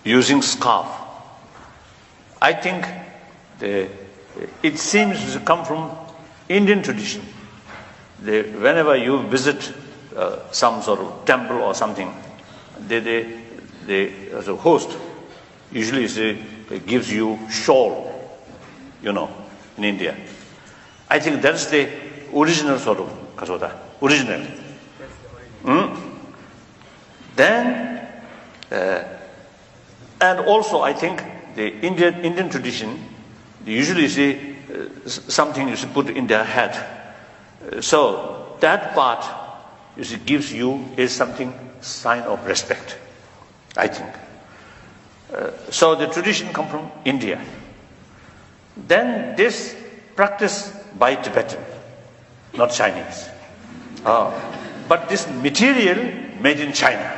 using scarf. I think it seems to come from Indian tradition. Whenever you visit some sort of temple or something, they as a host usually gives you shawl, in India. I think that's the original sort of kasota, original. Then, and also I think the Indian tradition, they usually say something you should put in their head. So that part gives you is something sign of respect, I think. So the tradition comes from India. Then this practice by Tibetan, not Chinese. But this material made in China.